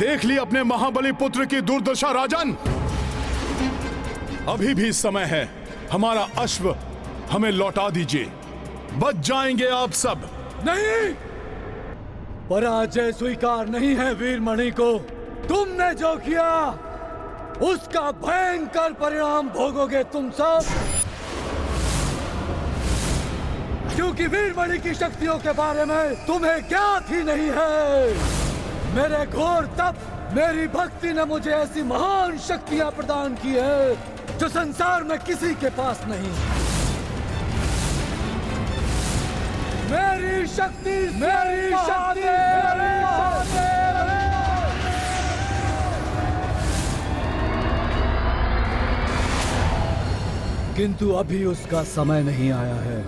देख ली अपने महाबली पुत्र की दुर्दशा राजन। अभी भी समय है, हमारा अश्व हमें लौटा दीजिए, बच जाएंगे आप सब। नहीं, पराजय स्वीकार नहीं है वीरमणि को। तुमने जो किया उसका भयंकर परिणाम भोगोगे तुम सब, क्योंकि वीरमणि की शक्तियों के बारे में तुम्हें ज्ञात ही नहीं है। मेरे घोर तप, मेरी भक्ति ने मुझे ऐसी महान शक्तियां प्रदान की है जो संसार में किसी के पास नहीं। मेरी शक्ति, मेरी शक्ति, मेरी शक्ति। किंतु अभी उसका समय नहीं आया है।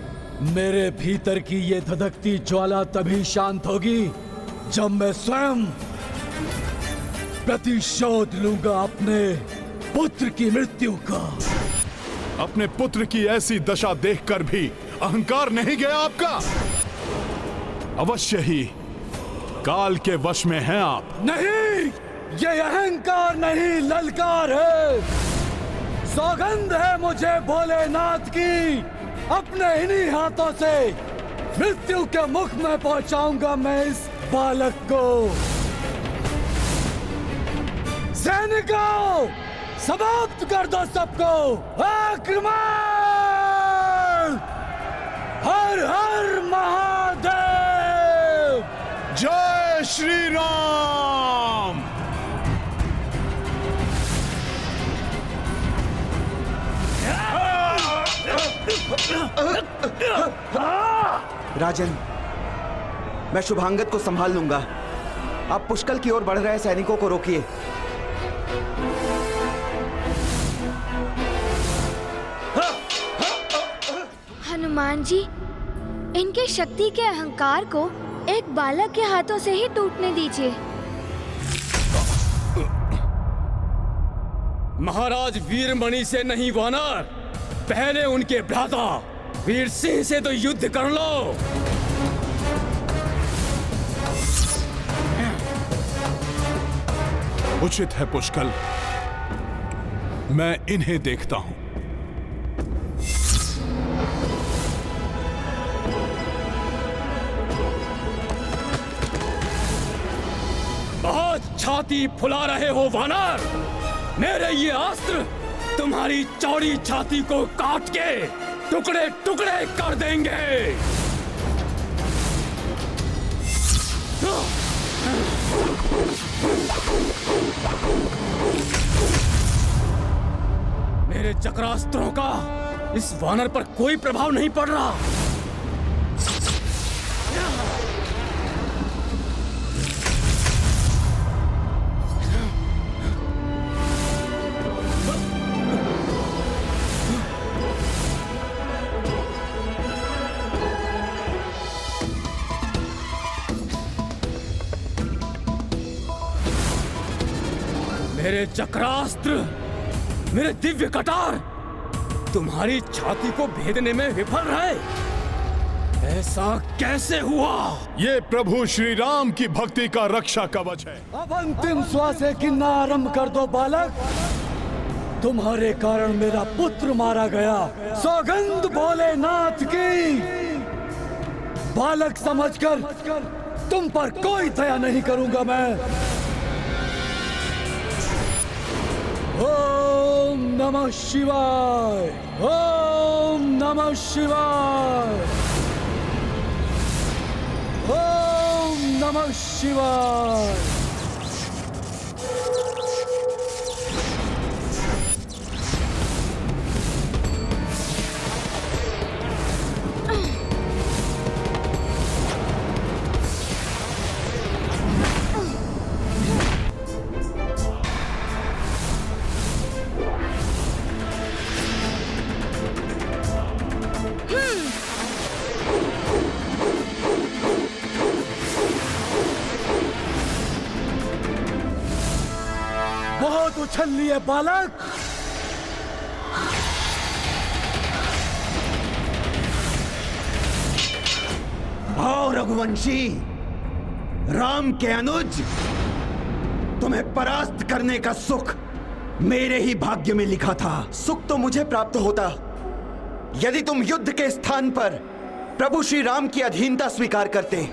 मेरे भीतर की ये धधकती ज्वाला तभी शांत होगी जब मैं स्वयं प्रतिशोध लूंगा अपने पुत्र की मृत्यु का। अपने पुत्र की ऐसी दशा देखकर भी अहंकार नहीं गया आपका? अवश्य ही काल के वश में हैं आप। नहीं, ये अहंकार नहीं, ललकार है। सौगंध है मुझे भोलेनाथ की, अपने इन्हीं हाथों से मृत्यु के मुख में पहुंचाऊंगा मैं इस बालक को। सैनिकों, समाप्त कर दो सबको। आक्रमण! हर हर महादेव! जय श्री राम। राजन, मैं शुभांगत को संभाल लूंगा। आप पुष्कर की ओर बढ़ रहे सैनिकों को रोकिए। हनुमान जी, इनके शक्ति के अहंकार को एक बालक के हाथों से ही टूटने दीजिए। महाराज वीरमणि से नहीं वानर, पहले उनके भ्राता वीर सिंह से तो युद्ध कर लो। उचित है पुष्कर, मैं इन्हें देखता हूं। बहुत छाती फुला रहे हो वानर। मेरे ये अस्त्र तुम्हारी चौड़ी छाती को काट के टुकड़े टुकड़े कर देंगे। मेरे चक्रास्त्रों का इस वानर पर कोई प्रभाव नहीं पड़ रहा। मेरे चक्रास्त्र, मेरे दिव्य कटार तुम्हारी छाती को भेदने में विफल रहे। ऐसा कैसे हुआ? ये प्रभु श्री राम की भक्ति का रक्षा कवच है। अब अंतिम श्वास गिनना आरंभ कर दो बालक। तुम्हारे कारण मेरा पुत्र मारा गया। सौगंध भोलेनाथ की, बालक समझकर तुम पर कोई दया नहीं करूंगा मैं। ओम नमः शिवाय, ओम नमः शिवाय, ओम नमः शिवाय। बहुत उछल लिए बालक। आओ रघुवंशी, राम के अनुज, तुम्हें परास्त करने का सुख मेरे ही भाग्य में लिखा था। सुख तो मुझे प्राप्त होता यदि तुम युद्ध के स्थान पर प्रभु श्री राम की अधीनता स्वीकार करते।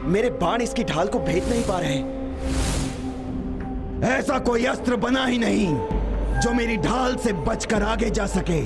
मेरे बाण इसकी ढाल को भेद नहीं पा रहे। ऐसा कोई अस्त्र बना ही नहीं जो मेरी ढाल से बचकर आगे जा सके।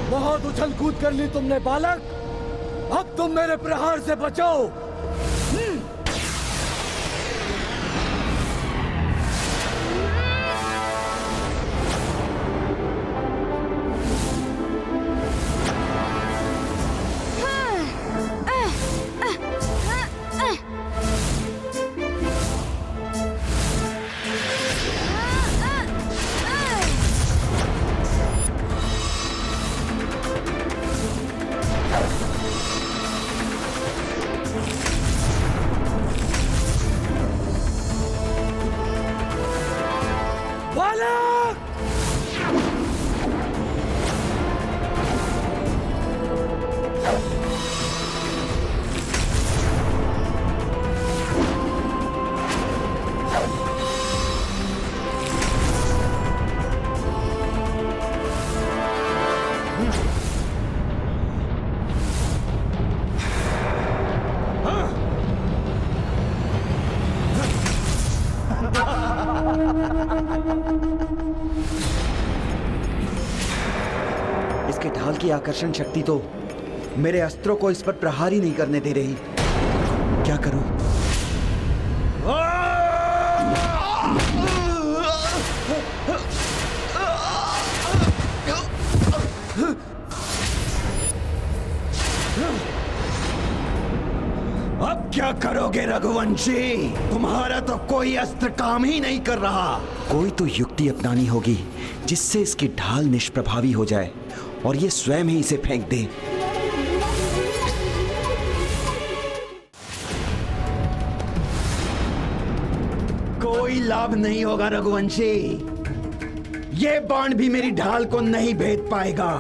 बहुत उछल कूद कर ली तुमने बालक, अब तुम मेरे प्रहार से बचो। इसके ढाल की आकर्षण शक्ति तो मेरे अस्त्रों को इस पर प्रहार ही नहीं करने दे रही। क्या करूं? अब क्या करोगे रघुवंशी? तुम्हारा तो कोई अस्त्र काम ही नहीं कर रहा। कोई तो युक्ति अपनानी होगी जिससे इसकी ढाल निष्प्रभावी हो जाए और ये स्वयं ही इसे फेंक दे। कोई लाभ नहीं होगा रघुवंशी, ये बाण भी मेरी ढाल को नहीं भेद पाएगा।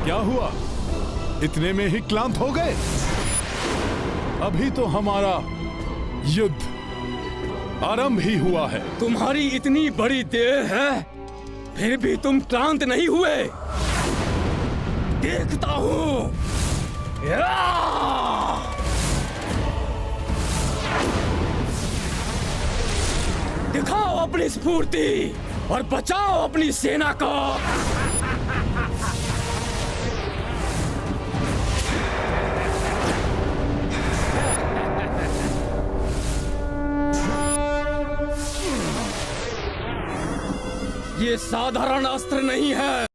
क्या हुआ? इतने में ही क्लांत हो गए? अभी तो हमारा युद्ध आरंभ ही हुआ है। तुम्हारी इतनी बड़ी देह है, फिर भी तुम क्लांत नहीं हुए। देखता हूं। दिखाओ अपनी स्फूर्ति और बचाओ अपनी सेना को। ये साधारण अस्त्र नहीं है।